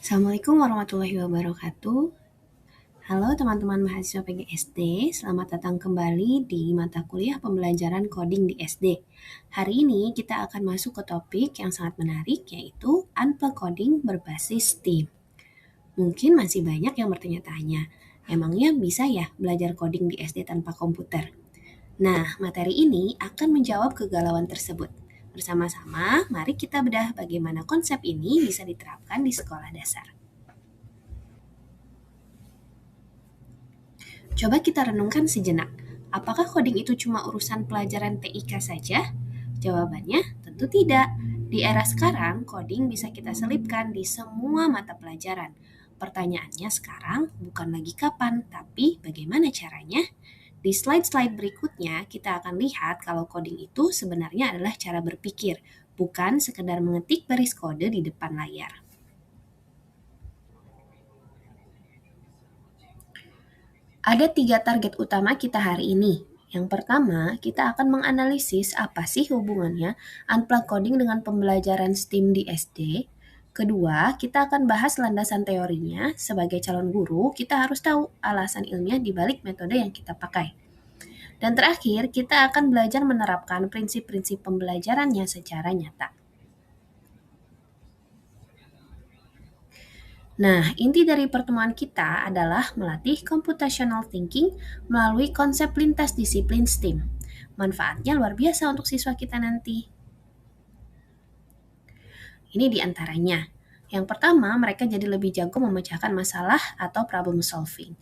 Assalamualaikum warahmatullahi wabarakatuh. Halo teman-teman mahasiswa PGSD, selamat datang kembali di mata kuliah pembelajaran coding di SD. Hari ini kita akan masuk ke topik yang sangat menarik, yaitu Unplug Coding berbasis Steam. Mungkin masih banyak yang bertanya-tanya, emangnya bisa ya belajar coding di SD tanpa komputer? Nah, materi ini akan menjawab kegalauan tersebut. Bersama-sama, mari kita bedah bagaimana konsep ini bisa diterapkan di sekolah dasar. Coba kita renungkan sejenak. Apakah coding itu cuma urusan pelajaran TIK saja? Jawabannya tentu tidak. Di era sekarang, coding bisa kita selipkan di semua mata pelajaran. Pertanyaannya sekarang bukan lagi kapan, tapi bagaimana caranya? Di slide-slide berikutnya, kita akan lihat kalau coding itu sebenarnya adalah cara berpikir, bukan sekedar mengetik baris kode di depan layar. Ada 3 target utama kita hari ini. Yang pertama, kita akan menganalisis apa sih hubungannya Unplug Coding dengan pembelajaran STEAM di SD. Kedua, kita akan bahas landasan teorinya. Sebagai calon guru, kita harus tahu alasan ilmiah di balik metode yang kita pakai. Dan terakhir, kita akan belajar menerapkan prinsip-prinsip pembelajarannya secara nyata. Nah, inti dari pertemuan kita adalah melatih computational thinking melalui konsep lintas disiplin STEAM. Manfaatnya luar biasa untuk siswa kita nanti. Ini diantaranya. Yang pertama, mereka jadi lebih jago memecahkan masalah atau problem solving.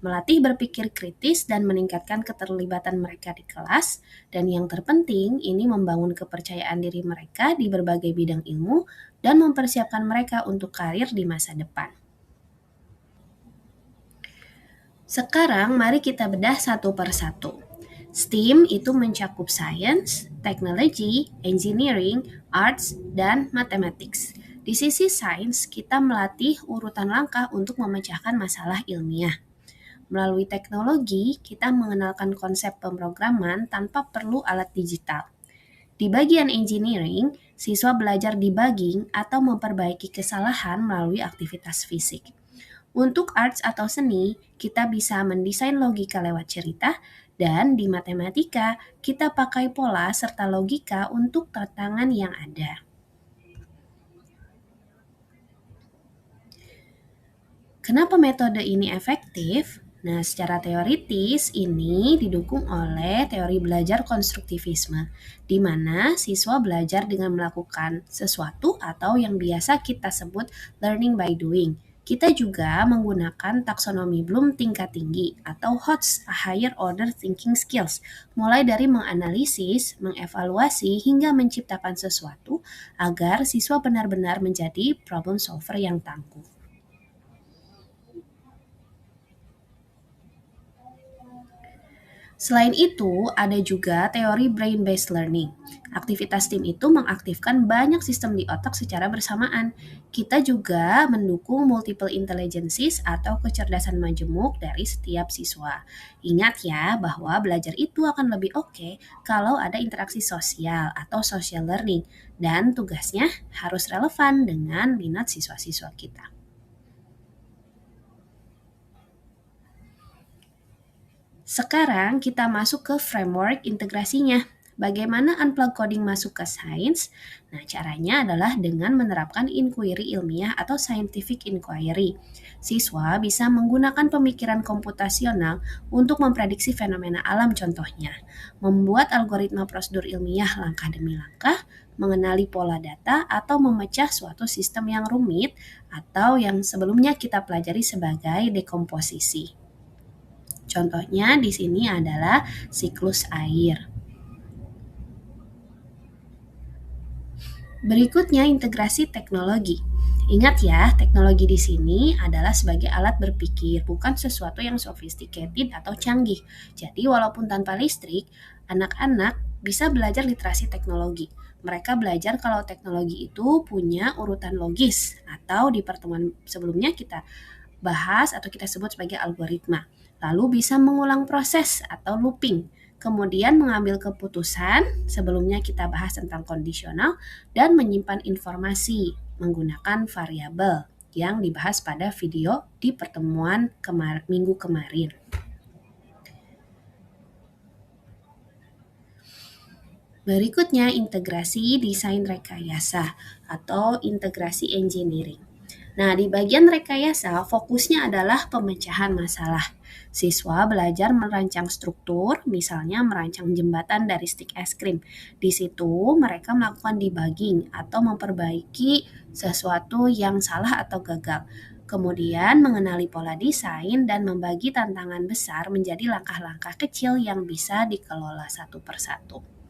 Melatih berpikir kritis dan meningkatkan keterlibatan mereka di kelas. Dan yang terpenting, ini membangun kepercayaan diri mereka di berbagai bidang ilmu dan mempersiapkan mereka untuk karir di masa depan. Sekarang mari kita bedah satu per satu. STEAM itu mencakup science, technology, engineering, arts, dan mathematics. Di sisi sains, kita melatih urutan langkah untuk memecahkan masalah ilmiah. Melalui teknologi, kita mengenalkan konsep pemrograman tanpa perlu alat digital. Di bagian engineering, siswa belajar debugging atau memperbaiki kesalahan melalui aktivitas fisik. Untuk arts atau seni, kita bisa mendesain logika lewat cerita, dan di matematika, kita pakai pola serta logika untuk tantangan yang ada. Kenapa metode ini efektif? Nah, secara teoritis ini didukung oleh teori belajar konstruktivisme, di mana siswa belajar dengan melakukan sesuatu atau yang biasa kita sebut learning by doing. Kita juga menggunakan taksonomi Bloom tingkat tinggi atau HOTS, Higher Order Thinking Skills, mulai dari menganalisis, mengevaluasi, hingga menciptakan sesuatu agar siswa benar-benar menjadi problem solver yang tangguh. Selain itu, ada juga teori brain-based learning. Aktivitas tim itu mengaktifkan banyak sistem di otak secara bersamaan. Kita juga mendukung multiple intelligences atau kecerdasan majemuk dari setiap siswa. Ingat ya bahwa belajar itu akan lebih oke kalau ada interaksi sosial atau social learning dan tugasnya harus relevan dengan minat siswa-siswa kita. Sekarang kita masuk ke framework integrasinya. Bagaimana unplug coding masuk ke sains? Nah, caranya adalah dengan menerapkan inquiry ilmiah atau scientific inquiry. Siswa bisa menggunakan pemikiran komputasional untuk memprediksi fenomena alam contohnya, membuat algoritma prosedur ilmiah langkah demi langkah, mengenali pola data, atau memecah suatu sistem yang rumit atau yang sebelumnya kita pelajari sebagai dekomposisi. Contohnya di sini adalah siklus air. Berikutnya integrasi teknologi. Ingat ya, teknologi di sini adalah sebagai alat berpikir, bukan sesuatu yang sophisticated atau canggih. Jadi walaupun tanpa listrik, anak-anak bisa belajar literasi teknologi. Mereka belajar kalau teknologi itu punya urutan logis atau di pertemuan sebelumnya kita bahas atau kita sebut sebagai algoritma. Lalu bisa mengulang proses atau looping. Kemudian mengambil keputusan, sebelumnya kita bahas tentang kondisional, dan menyimpan informasi menggunakan variabel. yang dibahas pada video di pertemuan minggu kemarin. Berikutnya, integrasi desain rekayasa atau integrasi engineering. Nah, di bagian rekayasa, fokusnya adalah pemecahan masalah. Siswa belajar merancang struktur, misalnya merancang jembatan dari stik es krim. Di situ, mereka melakukan debugging atau memperbaiki sesuatu yang salah atau gagal. Kemudian, mengenali pola desain dan membagi tantangan besar menjadi langkah-langkah kecil yang bisa dikelola satu persatu.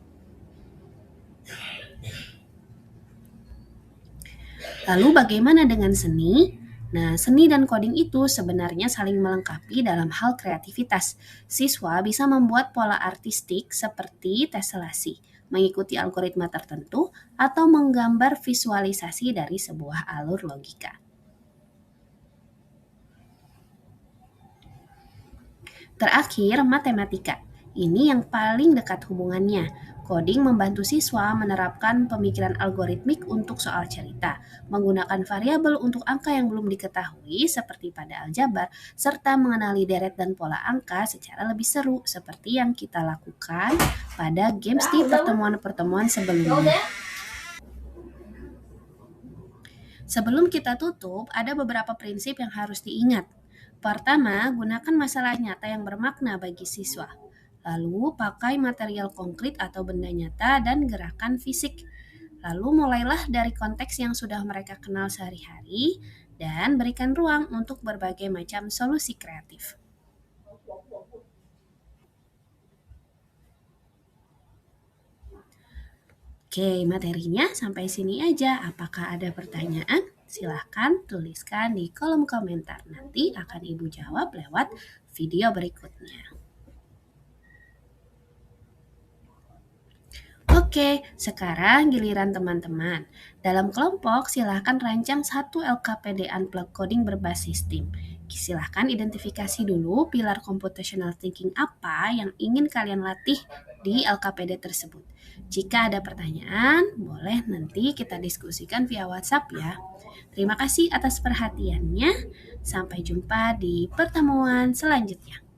Lalu bagaimana dengan seni? Nah, seni dan coding itu sebenarnya saling melengkapi dalam hal kreativitas. Siswa bisa membuat pola artistik seperti tesselasi, mengikuti algoritma tertentu, atau menggambar visualisasi dari sebuah alur logika. Terakhir, matematika. Ini yang paling dekat hubungannya. Coding membantu siswa menerapkan pemikiran algoritmik untuk soal cerita, menggunakan variabel untuk angka yang belum diketahui seperti pada aljabar, serta mengenali deret dan pola angka secara lebih seru seperti yang kita lakukan pada games di pertemuan-pertemuan sebelumnya. Sebelum kita tutup, ada beberapa prinsip yang harus diingat. Pertama, gunakan masalah nyata yang bermakna bagi siswa. Lalu, pakai material konkret atau benda nyata dan gerakan fisik. Lalu, mulailah dari konteks yang sudah mereka kenal sehari-hari dan berikan ruang untuk berbagai macam solusi kreatif. Oke, materinya sampai sini aja. Apakah ada pertanyaan? Silahkan tuliskan di kolom komentar. Nanti akan Ibu jawab lewat video berikutnya. Oke, sekarang giliran teman-teman. Dalam kelompok, silahkan rancang satu LKPD Unplugged Coding berbasis tim. Silahkan identifikasi dulu pilar computational thinking apa yang ingin kalian latih di LKPD tersebut. Jika ada pertanyaan, boleh nanti kita diskusikan via WhatsApp ya. Terima kasih atas perhatiannya. Sampai jumpa di pertemuan selanjutnya.